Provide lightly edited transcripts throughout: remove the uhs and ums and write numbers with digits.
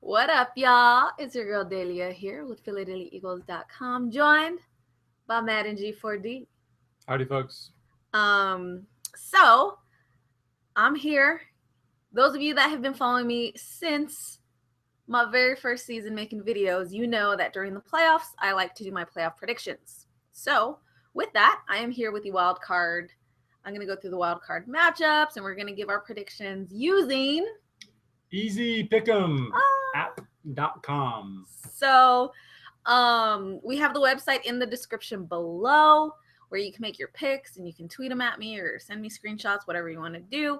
What up, y'all? It's your girl Delia here with PhilaDehliaEagles.com, joined by Matt and G4D. Howdy, folks. So I'm here. Those of you that have been following me since my very first season making videos, you know that during the playoffs, I like to do my playoff predictions. So with that, I am here with the wild card. I'm going to go through the wild card matchups, and we're going to give our predictions using EasyPick'emApp.com. So we have the website in the description below where you can make your picks and you can tweet them at me or send me screenshots, whatever you want to do.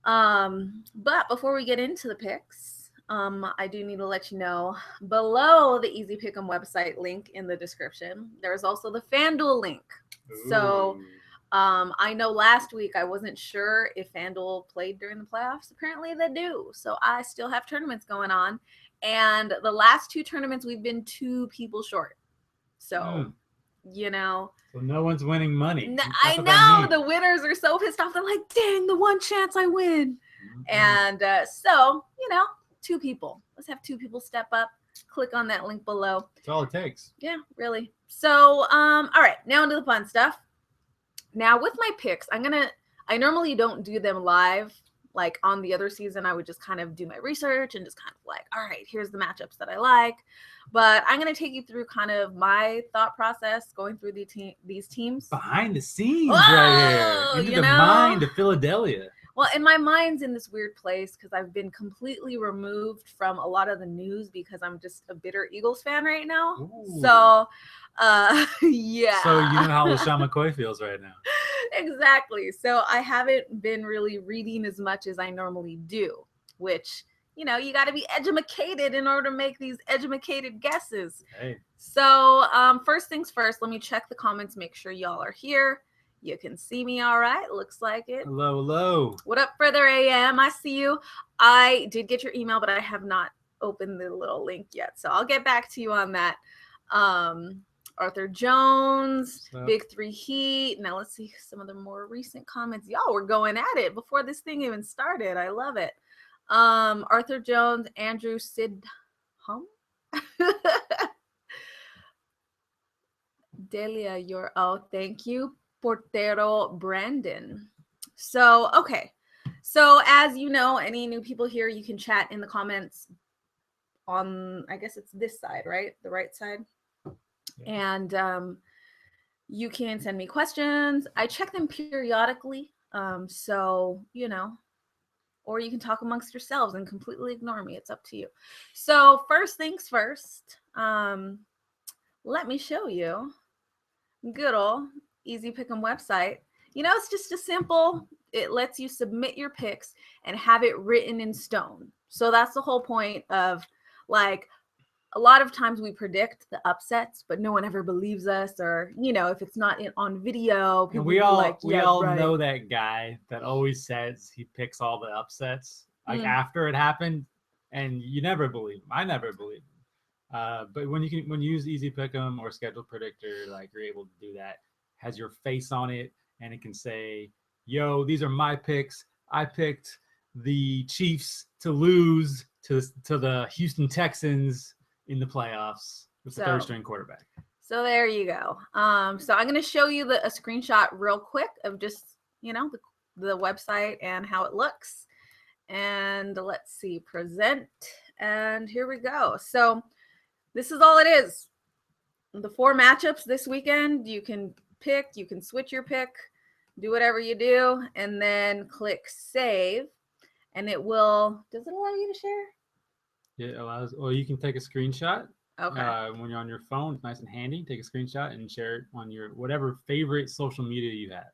But before we get into the picks, I do need to let you know below the Easy Pick'em website link in the description, there's also the FanDuel link. Ooh. So I know last week I wasn't sure if FanDuel played during the playoffs. Apparently they do. So I still have tournaments going on. And the last two tournaments, we've been 2 people short. So, you know. So no one's winning money. I know. The winners are so pissed off. They're like, dang, the one chance I win. Mm-hmm. And so, 2 people. Let's have 2 people step up. Click on that link below. That's all it takes. Yeah, really. So, all right. Now into the fun stuff. Now with my picks, I normally don't do them live. Like on the other season, I would just kind of do my research and just kind of like, all right, here's the matchups that I like. But I'm going to take you through kind of my thought process going through these teams. Behind the scenes right here. Into the mind of PhilaDehlia. Well, and my mind's in this weird place because I've been completely removed from a lot of the news because I'm just a bitter Eagles fan right now. Ooh. So, yeah. So you know how LaShawn McCoy feels right now. Exactly. So I haven't been really reading as much as I normally do, which, you got to be educated in order to make these educated guesses. Hey. So first things first, let me check the comments, make sure y'all are here. You can see me all right. Looks like it. Hello, hello. What up, Further AM? I see you. I did get your email, but I have not opened the little link yet. So I'll get back to you on that. Arthur Jones, Big 3 Heat. Now let's see some of the more recent comments. Y'all were going at it before this thing even started. I love it. Arthur Jones, Andrew Sidham. Delia, thank you. Portero Brandon. So, okay. So, as you know, any new people here, you can chat in the comments on, I guess it's this side, right? The right side. Yeah. And you can send me questions. I check them periodically. So, or you can talk amongst yourselves and completely ignore me. It's up to you. So, first things first, let me show you good old Easy Pick'em website. It's just a simple, it lets you submit your picks and have it written in stone. So that's the whole point of, like, a lot of times we predict the upsets, but no one ever believes us, or, if it's not on video, people we all know that guy that always says he picks all the upsets, like after it happened, and you never believe him. I never believe him. But when you use Easy Pick'em or Schedule Predictor, like, you're able to do that. Has your face on it, and it can say, yo, these are my picks. I picked the Chiefs to lose to the Houston Texans in the playoffs with the 3rd string quarterback. So there you go. So I'm going to show you a screenshot real quick of just, the website and how it looks. And let's see, present. And here we go. So this is all it is. The 4 matchups this weekend. You can pick, you can switch your pick, do whatever you do, and then click save. And does it allow you to share? Yeah, it allows, or you can take a screenshot. Okay. When you're on your phone, it's nice and handy. Take a screenshot and share it on your whatever favorite social media you have.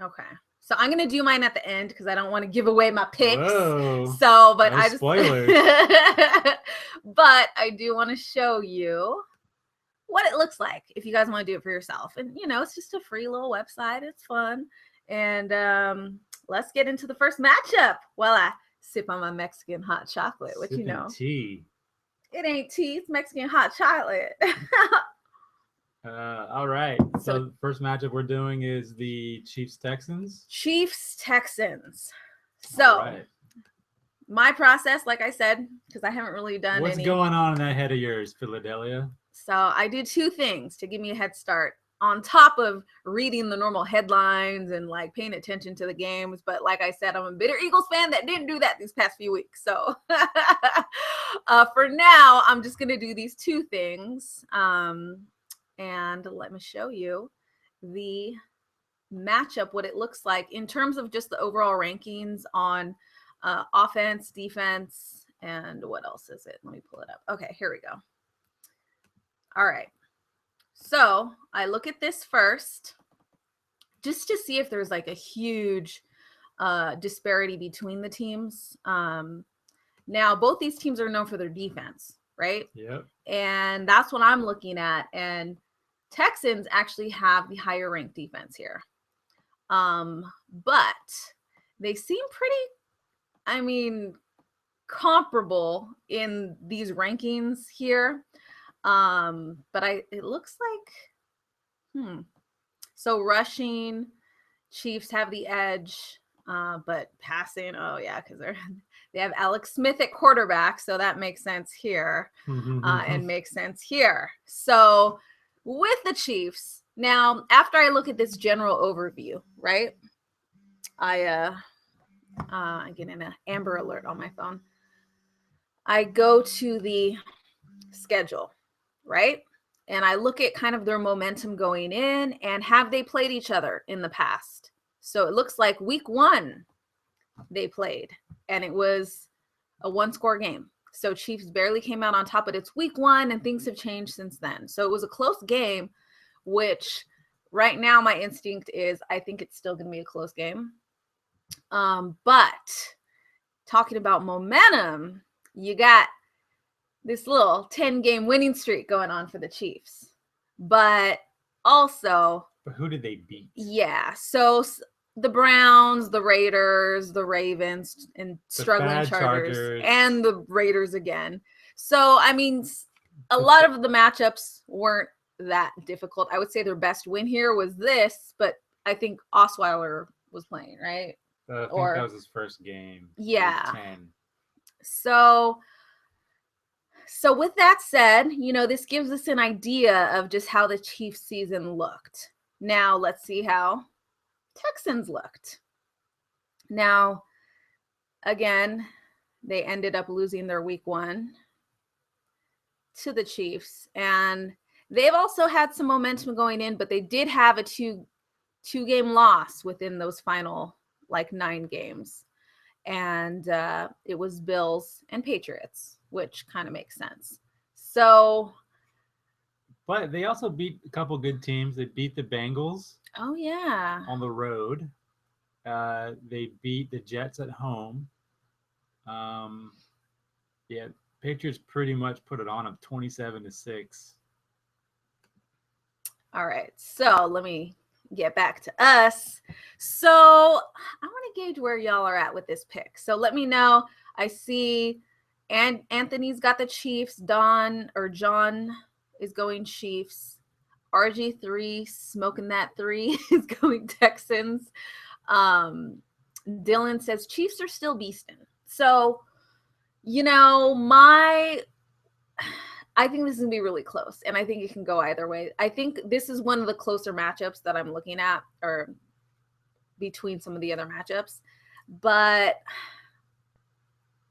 Okay. So I'm gonna do mine at the end because I don't want to give away my picks. Whoa. So, but no spoilers. But I do want to show you what it looks like if you guys want to do it for yourself. And it's just a free little website. It's fun. And let's get into the first matchup while I sip on my Mexican hot chocolate, which tea. It ain't tea, it's Mexican hot chocolate. All right. So the first matchup we're doing is the Chiefs Texans. So my process, like I said, because I haven't really done What's going on in that head of yours, PhilaDehlia? So I do two things to give me a head start on top of reading the normal headlines and like paying attention to the games. But like I said, I'm a bitter Eagles fan that didn't do that these past few weeks. So for now, I'm just going to do these two things. And let me show you the matchup, what it looks like in terms of just the overall rankings on offense, defense, and what else is it? Let me pull it up. Okay, here we go. All right. So I look at this first just to see if there's like a huge disparity between the teams. Now, both these teams are known for their defense, right? Yep. And that's what I'm looking at. And Texans actually have the higher ranked defense here. But they seem pretty, comparable in these rankings here. But it looks like, so rushing, Chiefs have the edge, but passing, oh yeah, because they have Alex Smith at quarterback, so that makes sense here, and makes sense here. So with the Chiefs, now after I look at this general overview, right, I get an Amber Alert on my phone. I go to the schedule, right? And I look at kind of their momentum going in and have they played each other in the past. So it looks like week 1 they played and it was a 1-score game. So Chiefs barely came out on top, but it's week 1 and things have changed since then. So it was a close game, which right now my instinct is I think it's still going to be a close game. But talking about momentum, you got this little 10-game winning streak going on for the Chiefs. But also... But who did they beat? Yeah, so the Browns, the Raiders, the Ravens, and struggling Chargers, and the Raiders again. So, a lot of the matchups weren't that difficult. I would say their best win here was this, but I think Osweiler was playing, right? I think that was his first game. Yeah. 10. So with that said, this gives us an idea of just how the Chiefs season looked. Now let's see how Texans looked. Now, again, they ended up losing their week 1 to the Chiefs, and they've also had some momentum going in, but they did have a two-game loss within those final 9 games. And it was Bills and Patriots, which kind of makes sense. So, but they also beat a couple good teams. They beat the Bengals. Oh yeah. On the road. They beat the Jets at home. Yeah, Patriots pretty much put it on them 27-6. All right. So let me get back to us. So I want to gauge where y'all are at with this pick. So let me know. I see Anthony's got the Chiefs. John is going Chiefs. RG3 smoking that 3 is going Texans. Dylan says Chiefs are still beasting. So, I think this is going to be really close, and I think it can go either way. I think this is one of the closer matchups that I'm looking at, or between some of the other matchups. But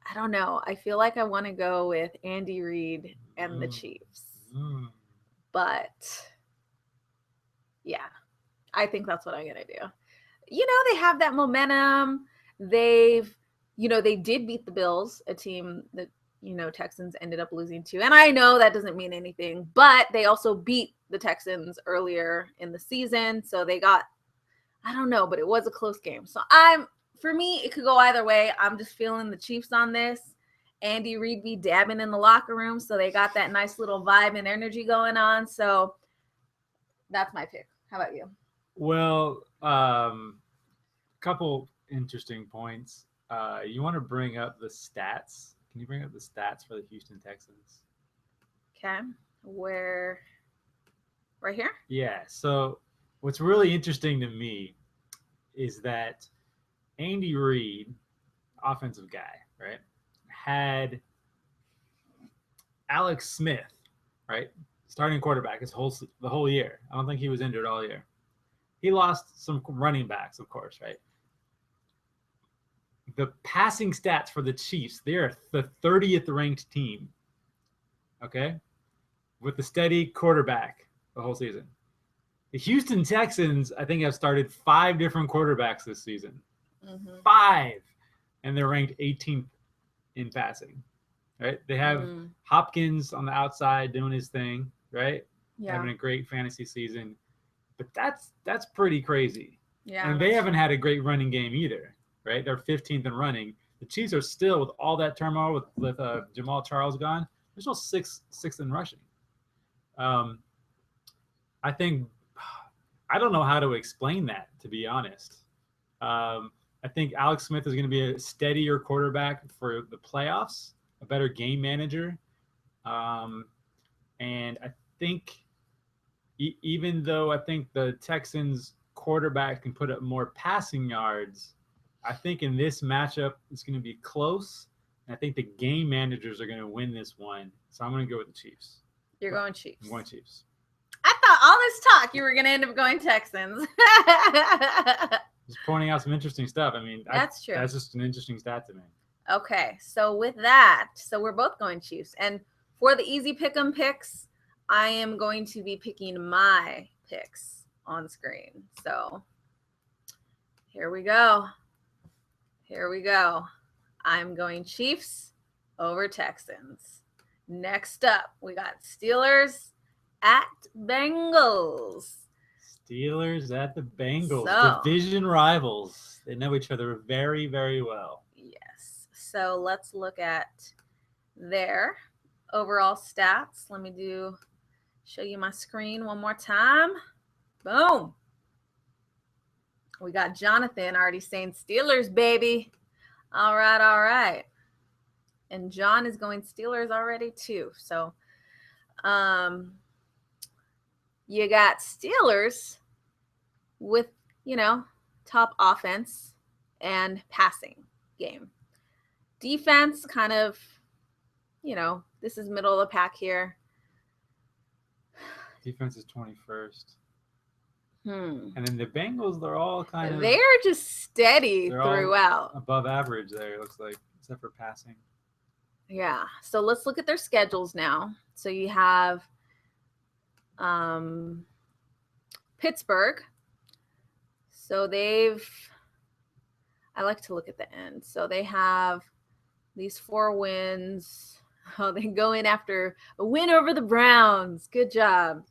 I don't know. I feel like I want to go with Andy Reid and the Chiefs. But yeah, I think that's what I'm going to do. They have that momentum. They did beat the Bills, a team that, Texans ended up losing to. And I know that doesn't mean anything, but they also beat the Texans earlier in the season. So they got, I don't know, but it was a close game. So for me, it could go either way. I'm just feeling the Chiefs on this. Andy Reid be dabbing in the locker room. So they got that nice little vibe and energy going on. So that's my pick. How about you? Well, couple interesting points. You want to bring up the stats? Can you bring up the stats for the Houston Texans? Okay. Where? Right here? Yeah. So what's really interesting to me is that Andy Reid, offensive guy, right? had Alex Smith, right, starting quarterback the whole year. I don't think he was injured all year. He lost some running backs, of course, right? The passing stats for the Chiefs, they're the 30th ranked team, okay, with the steady quarterback the whole season. The Houston Texans, I think, have started 5 different quarterbacks this season. 5. And they're ranked 18th in passing, right? They have Hopkins on the outside doing his thing, right? Yeah. Having a great fantasy season. But that's pretty crazy. Yeah. And they haven't had a great running game either, right? They're 15th in running. The Chiefs are still, with all that turmoil with Jamal Charles gone, they're still sixth in rushing. I think, I don't know how to explain that, to be honest. I think Alex Smith is going to be a steadier quarterback for the playoffs, a better game manager. And I think even though I think the Texans quarterback can put up more passing yards, I think in this matchup it's going to be close. And I think the game managers are going to win this one. So I'm going to go with the Chiefs. You're going Chiefs. I'm going Chiefs. I thought all this talk you were going to end up going Texans. Just pointing out some interesting stuff. I mean, that's true. That's just an interesting stat to me. Okay, so with that, we're both going Chiefs. And for the easy pick'em picks, I am going to be picking my picks on screen. So here we go. I'm going Chiefs over Texans. Next up, we got Steelers at Bengals. Steelers at the Bengals, division rivals. They know each other very, very well. Yes. So let's look at their overall stats. Let me show you my screen one more time. Boom. We got Jonathan already saying Steelers, baby. All right. And John is going Steelers already too. So you got Steelers with, top offense and passing game. Defense kind of, this is middle of the pack here. Defense is 21st. And then the Bengals, they're all kind of... They're just steady throughout. Above average there, it looks like, except for passing. Yeah. So let's look at their schedules now. So you have Pittsburgh. So I like to look at the end. So they have these 4 wins. Oh, they go in after a win over the Browns. Good job.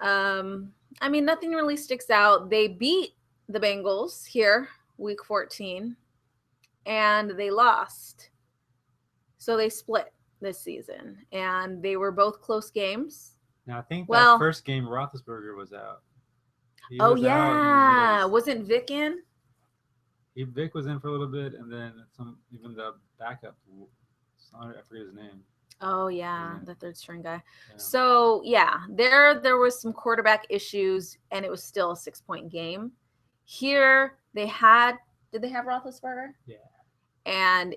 Nothing really sticks out. They beat the Bengals here, week 14, and they lost. So they split this season, and they were both close games. Now, I think that first game, Roethlisberger was out. Wasn't Vic in? Vic was in for a little bit, and then even the backup, I forget his name. Oh, yeah, the third string guy. Yeah. So, there was some quarterback issues, and it was still a 6-point game. Here, did they have Roethlisberger? Yeah. And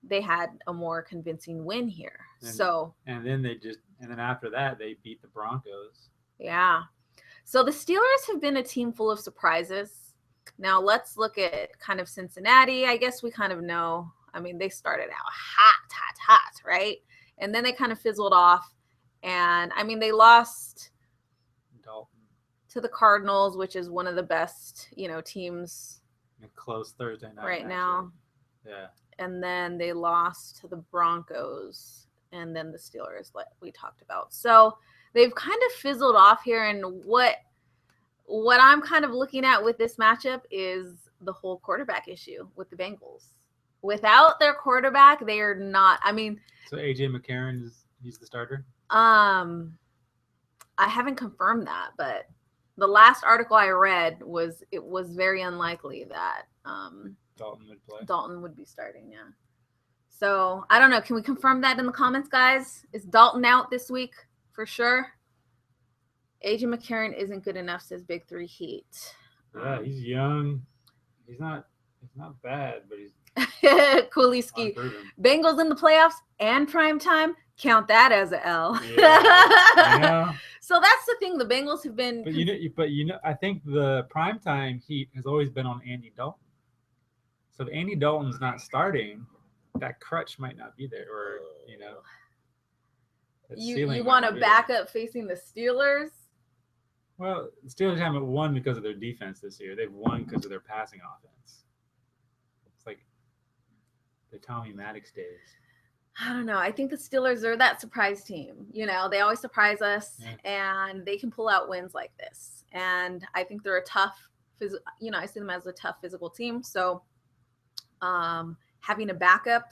they had a more convincing win here. And then after that, they beat the Broncos. Yeah. So the Steelers have been a team full of surprises. Now let's look at kind of Cincinnati. I guess we kind of know. They started out hot, right? And then they kind of fizzled off. And, they lost to the Cardinals, which is one of the best, teams. A close Thursday night. Right now. Yeah. And then they lost to the Broncos and then the Steelers, like we talked about. So they've kind of fizzled off here. And what I'm kind of looking at with this matchup is the whole quarterback issue with the Bengals. Without their quarterback, they are not. So AJ McCarron he's the starter? I haven't confirmed that, but the last article I read was very unlikely that Dalton would play. Dalton would be starting, yeah. So I don't know. Can we confirm that in the comments, guys? Is Dalton out this week for sure? AJ McCarron isn't good enough, says Big 3 Heat. Yeah, he's young. He's not bad, but Kuliski. Bengals in the playoffs and prime time, count that as a L. Yeah, So that's the thing. The Bengals have been. But I think the primetime heat has always been on Andy Dalton. So if Andy Dalton's not starting, that crutch might not be there, or you want to back up facing the Steelers. Well, the Steelers haven't won because of their defense this year. They've won because of their passing offense. It's like the Tommy Maddox days. I don't know. I think the Steelers are that surprise team. They always surprise us, and they can pull out wins like this. And I think they're a tough, I see them as a tough physical team. So having a backup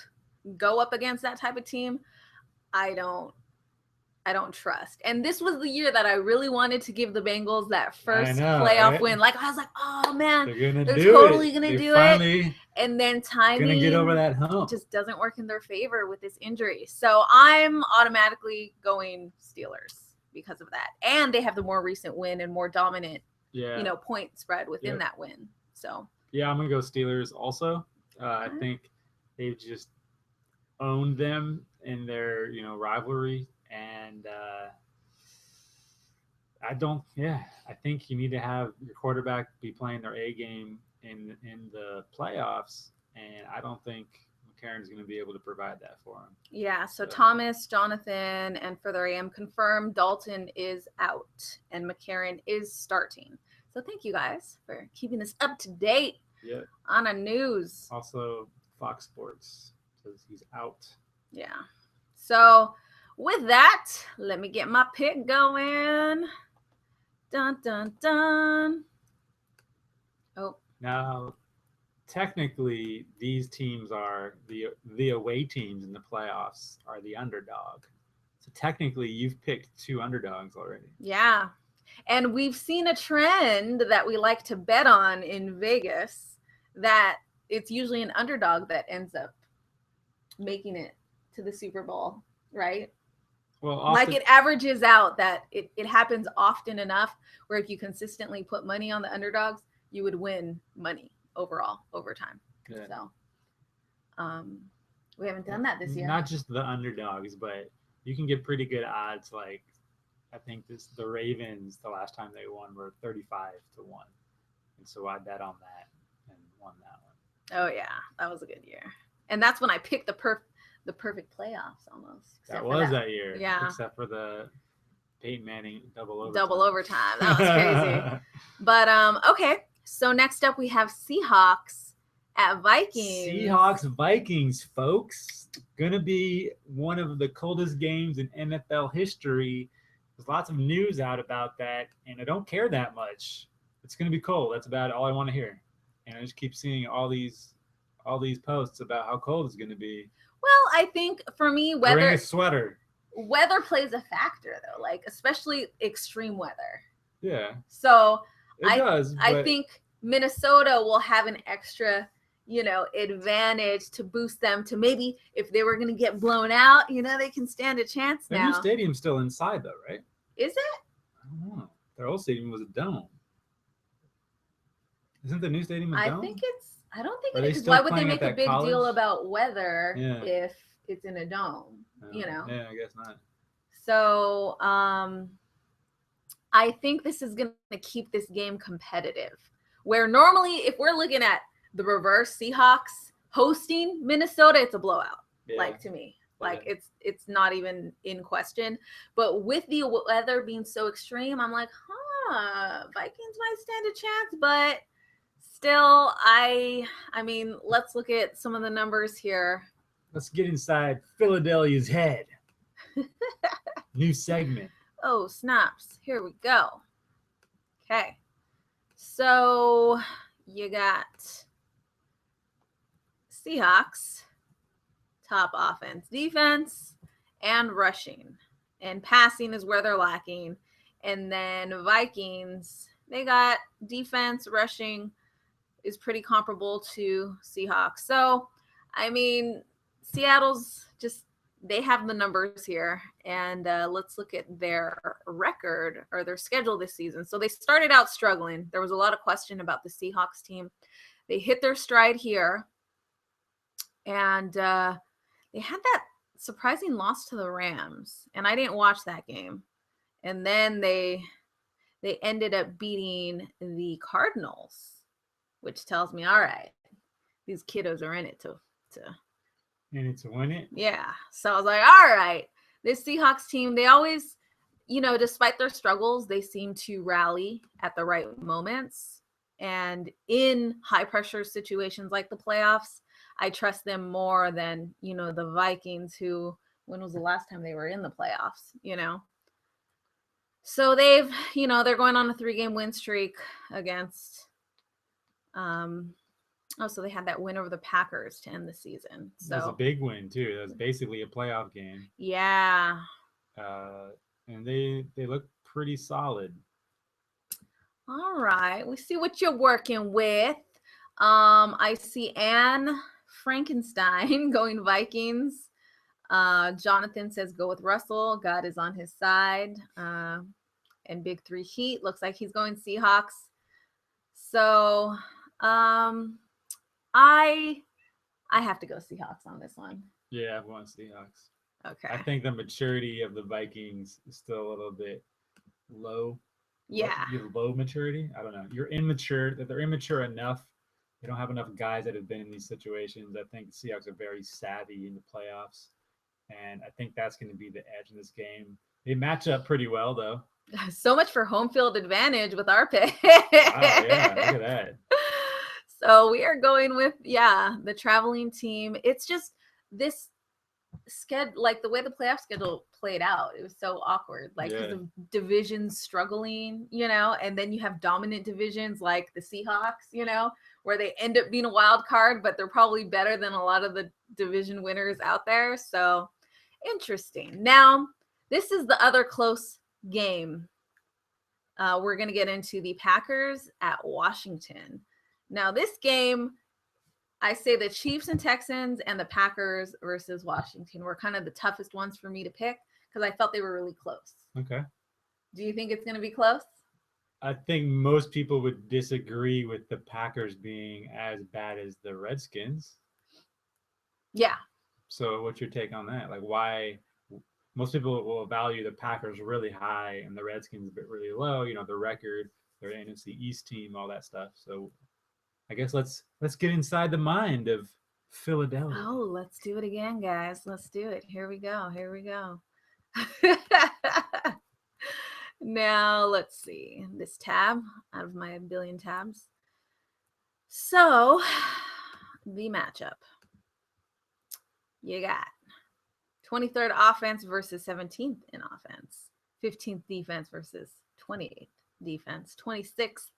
go up against that type of team, I don't trust. And this was the year that I really wanted to give the Bengals that first playoff win. Like, I was like, oh man, they're totally gonna do it. And then timing gonna get over that hump. Just doesn't work in their favor with this injury. So I'm automatically going Steelers because of that. And they have the more recent win and more dominant, point spread within that win. So yeah, I'm gonna go Steelers also. I think they've just owned them in their rivalry. And I think you need to have your quarterback be playing their A game in the playoffs, and I don't think McCarron's going to be able to provide that for him. Yeah, so Thomas, Jonathan, and further I am confirmed Dalton is out and McCarron is starting. So thank you guys for keeping us up to date on the news. Also, Fox Sports says he's out. Yeah. So with that, let me get my pick going. Dun, dun, dun. Oh. Now, technically, these teams are the away teams in the playoffs are the underdog. So technically, you've picked two underdogs already. Yeah. And we've seen a trend that we like to bet on in Vegas that it's usually an underdog that ends up making it to the Super Bowl, right? Well, like it averages out that it happens often enough where if you consistently put money on the underdogs, you would win money overall over time. Good. So we haven't done that this year. Not just the underdogs, but you can get pretty good odds. Like I think the Ravens, the last time they won, were 35-1. And so I bet on that and won that one. Oh yeah, that was a good year. And that's when I picked the perfect playoffs almost. That was that year. Yeah. Except for the Peyton Manning double overtime. That was crazy. But okay. So next up we have Seahawks at Vikings. Seahawks Vikings, folks. Gonna be one of the coldest games in NFL history. There's lots of news out about that, and I don't care that much. It's gonna be cold. That's about all I want to hear. And I just keep seeing all these posts about how cold it's gonna be. Well, I think for me, wearing a sweater. Weather plays a factor, though, like especially extreme weather. Yeah. So it does. I think Minnesota will have an extra, advantage to boost them to maybe if they were going to get blown out, they can stand a chance now. Their new stadium's still inside, though, right? Is it? I don't know. Their old stadium was a dome. Isn't the new stadium a dome? I don't think it is. Why would they make a big deal about weather if it's in a dome? Yeah, I guess not. So I think this is going to keep this game competitive. Where normally, if we're looking at the reverse, Seahawks hosting Minnesota, it's a blowout. Yeah. Like to me, it's not even in question. But with the weather being so extreme, I'm like, Vikings might stand a chance, but. Still, I mean, let's look at some of the numbers here. Let's get inside PhilaDehlia's head. New segment. Oh, snaps. Here we go. Okay. So you got Seahawks, top offense, defense, and rushing. And passing is where they're lacking. And then Vikings, they got defense, rushing, is pretty comparable to Seahawks. So, I mean, Seattle's they have the numbers here. And let's look at their record or their schedule this season. So they started out struggling. There was a lot of question about the Seahawks team. They hit their stride here. And they had that surprising loss to the Rams, and I didn't watch that game. And then they ended up beating the Cardinals, which tells me, all right, these kiddos are in it to win it. Yeah. So I was like, all right, this Seahawks team, they always, despite their struggles, they seem to rally at the right moments. And in high pressure situations like the playoffs, I trust them more than, the Vikings, who, when was the last time they were in the playoffs, So they're going on a 3-game win streak against, so they had that win over the Packers to end the season. So it was a big win too. That was basically a playoff game. Yeah. And they look pretty solid. All right. We see what you're working with. I see Anne Frankenstein going Vikings. Jonathan says go with Russell. God is on his side. And Big 3 Heat looks like he's going Seahawks. So I have to go Seahawks on this one. Yeah, I want Seahawks. Okay. I think the maturity of the Vikings is still a little bit low. Yeah. Low maturity. I don't know. You're immature. That they're immature enough. They don't have enough guys that have been in these situations. I think the Seahawks are very savvy in the playoffs, and I think that's going to be the edge in this game. They match up pretty well, though. So much for home field advantage with our pick. Wow, yeah, look at that. So we are going with, the traveling team. It's just this schedule, like the way the playoff schedule played out, it was so awkward, like because of divisions struggling, and then you have dominant divisions like the Seahawks, where they end up being a wild card, but they're probably better than a lot of the division winners out there. So interesting. Now, this is the other close game. We're going to get into the Packers at Washington. Now, this game, I say the Chiefs and Texans and the Packers versus Washington were kind of the toughest ones for me to pick because I felt they were really close. Okay. Do you think it's going to be close? I think most people would disagree with the Packers being as bad as the Redskins. Yeah. So what's your take on that? Like, why most people will value the Packers really high and the Redskins a bit really low, the record, their NFC East team, all that stuff. So I guess let's get inside the mind of Philadelphia. Oh, let's do it again, guys. Let's do it. Here we go. Now, let's see. This tab out of my billion tabs. So, the matchup. You got 23rd offense versus 17th in offense. 15th defense versus 28th defense. 26th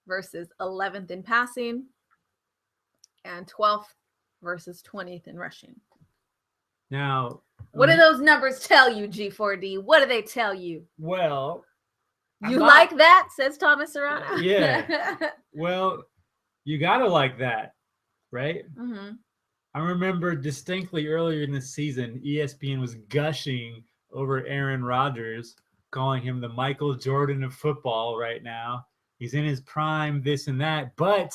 versus 11th in passing, and 12th versus 20th in rushing. Now, what do those numbers tell you, G4D? What do they tell you? Well, you like that, says Thomas Serrano. Yeah. Well, you gotta like that, right? Mm-hmm. I remember distinctly earlier in the season, ESPN was gushing over Aaron Rodgers, calling him the Michael Jordan of football right now. He's in his prime, this and that. But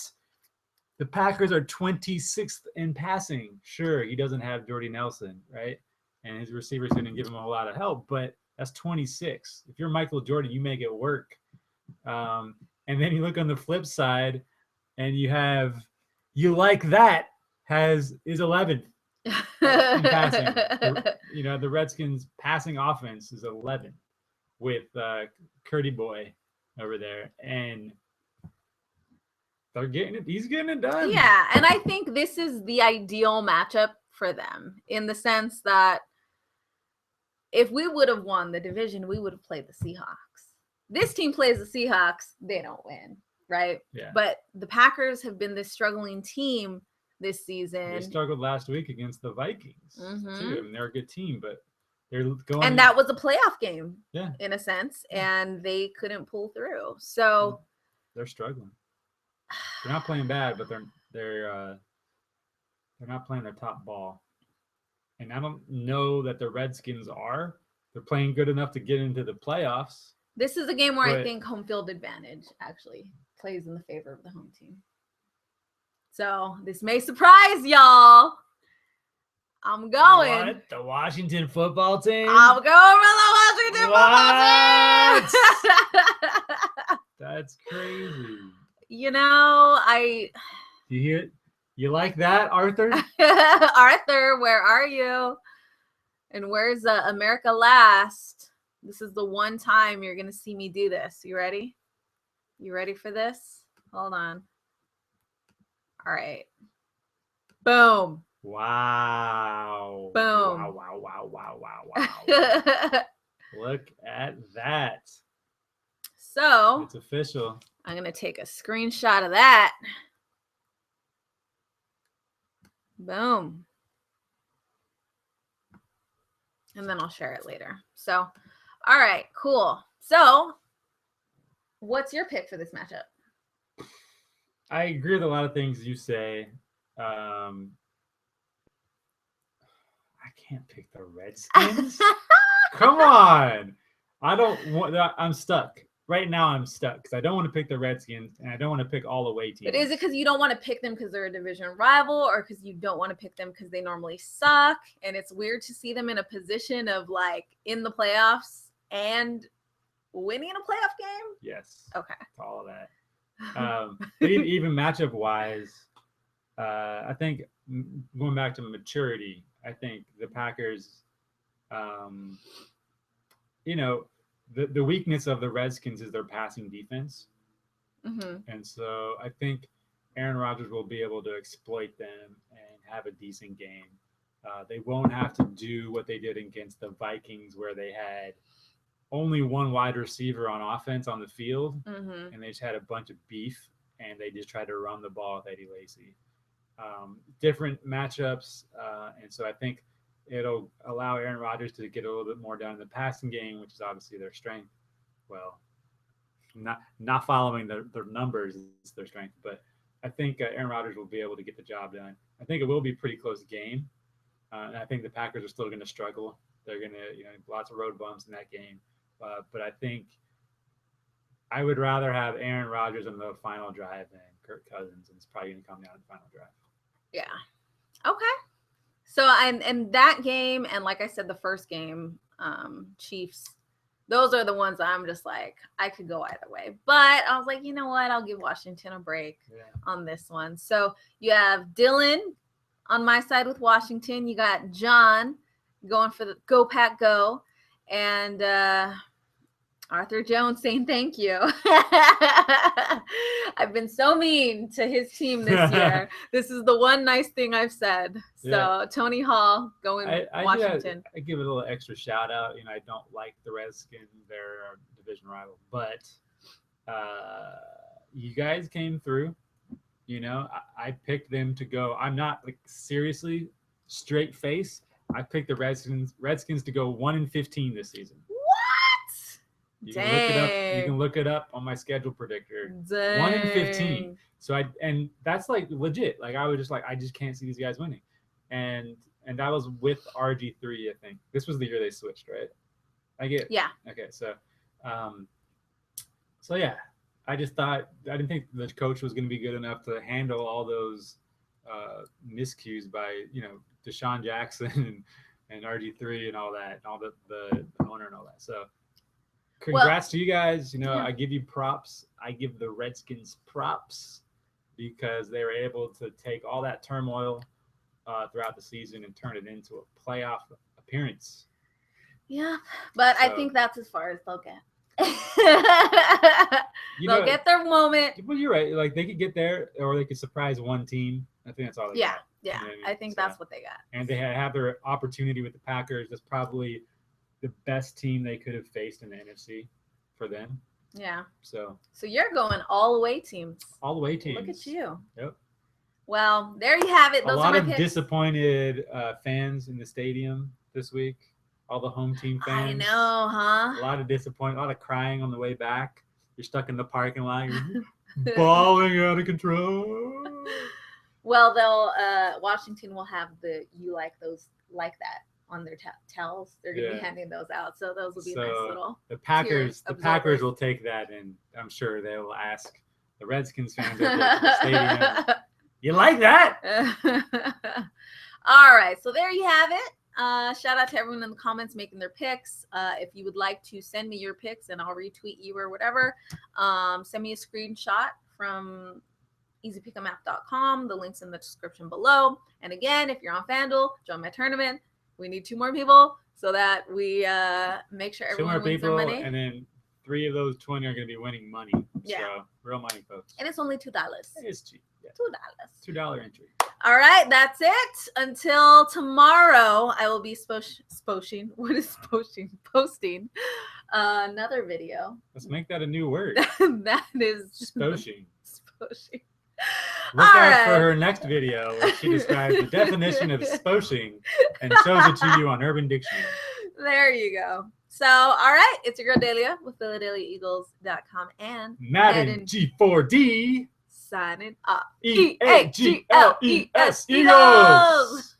the Packers are 26th in passing. Sure, he doesn't have Jordy Nelson, right? And his receivers didn't give him a whole lot of help, but that's 26. If you're Michael Jordan, you make it work. And then you look on the flip side, and you like that is 11th in passing. The Redskins' passing offense is 11th with Curdy Boy over there, and he's getting it done. Yeah, and I think this is the ideal matchup for them in the sense that if we would have won the division, we would have played the Seahawks. This team plays the Seahawks, they don't win, right? Yeah. But the Packers have been this struggling team this season. They struggled last week against the Vikings too. I mean, they're a good team, but they're going. And that was a playoff game, in a sense, Yeah. and they couldn't pull through. So they're struggling. They're not playing bad, but they're not playing their top ball. And I don't know that the Redskins are. They're playing good enough to get into the playoffs. This is a game where I think home field advantage actually plays in the favor of the home team. So this may surprise y'all. I'm going. What? The Washington football team? I'm going for the Washington football team. That's crazy. You know, You hear it? You like that, Arthur? Arthur, where are you? And where's America Last? This is the one time you're going to see me do this. You ready? You ready for this? Hold on. All right. Boom. Wow. Boom. Wow. Look at that. So it's official. I'm going to take a screenshot of that. Boom. And then I'll share it later. So, all right, cool. So, what's your pick for this matchup? I agree with a lot of things you say. I can't pick the Redskins. Come on. I'm stuck. Right now I'm stuck because I don't want to pick the Redskins and I don't want to pick all away teams. But is it because you don't want to pick them because they're a division rival, or because you don't want to pick them because they normally suck and it's weird to see them in a position of like in the playoffs and winning a playoff game? Yes. Okay. All of that. Even matchup wise, I think going back to maturity, I think the Packers, the weakness of the Redskins is their passing defense. Mm-hmm. And so I think Aaron Rodgers will be able to exploit them and have a decent game. They won't have to do what they did against the Vikings, where they had only one wide receiver on offense on the field, mm-hmm. and they just had a bunch of beef, and they just tried to run the ball with Eddie Lacy. Different matchups, and so I think it'll allow Aaron Rodgers to get a little bit more down in the passing game, which is obviously their strength. Well, not following their numbers is their strength, but I think Aaron Rodgers will be able to get the job done. I think it will be a pretty close game, and I think the Packers are still going to struggle. They're going to, lots of road bumps in that game, but I think I would rather have Aaron Rodgers in the final drive than Kirk Cousins, and it's probably going to come down to the final drive. Yeah. Okay. So and that game, and like I said, the first game, Chiefs, those are the ones I'm just like, I could go either way. But I was like, you know what? I'll give Washington a break on this one. So you have Dylan on my side with Washington. You got John going for the Go Pack Go. And Arthur Jones saying thank you. I've been so mean to his team this year. This is the one nice thing I've said. So Tony Hall going Washington. I give it a little extra shout out. I don't like the Redskins. They're our division rival, but you guys came through. I picked them to go. I'm not like seriously straight face. I picked the Redskins to go 1-15 this season. You can look it up. You can look it up on my schedule predictor. 1-15. So and that's like legit. Like I was just like, I just can't see these guys winning. And that was with RG3, I think. This was the year they switched, right? Yeah. Okay, so yeah. I just thought I didn't think the coach was going to be good enough to handle all those miscues by Deshaun Jackson and RG3 and all that, and all the owner and all that. So. Congrats to you guys. I give you props. I give the Redskins props because they were able to take all that turmoil throughout the season and turn it into a playoff appearance. Yeah, but I think that's as far as they'll get. They'll get their moment. Well, you're right. Like they could get there, or they could surprise one team. I think that's all they got. Yeah. You know what I mean? I think that's what they got. And they have their opportunity with the Packers. That's probably the best team they could have faced in the NFC for them. Yeah. So you're going all away teams. All away teams. Look at you. Yep. Well, there you have it. Those a lot of disappointed fans in the stadium this week. All the home team fans. I know, huh? A lot of disappointment. A lot of crying on the way back. You're stuck in the parking lot. You're bawling out of control. Well, Washington will have the "you like those like that" on their towels. They're going to be handing those out. So those will be nice little The Packers will take that, and I'm sure they will ask the Redskins fans at the stadium, you like that? All right, so there you have it. Shout out to everyone in the comments making their picks. If you would like to send me your picks and I'll retweet you or whatever, send me a screenshot from easypickumapp.com. The link's in the description below. And again, if you're on FanDuel, join my tournament. We need 2 more people so that we make sure everyone wins their money. And then 3 of those 20 are going to be winning money. Yeah. So real money, folks. And it's only $2. It's cheap. Yeah. $2. $2 entry. All right, that's it. Until tomorrow, I will be posting another video. Let's make that a new word. That is Sposhing. Sposhing. Look out for her next video where she describes the definition of sposhing and shows it to you on Urban Dictionary. There you go. So, all right, it's your girl Dehlia with PhilaDehliaEagles.com and Madden G4D signing up. EAGLES Eagles.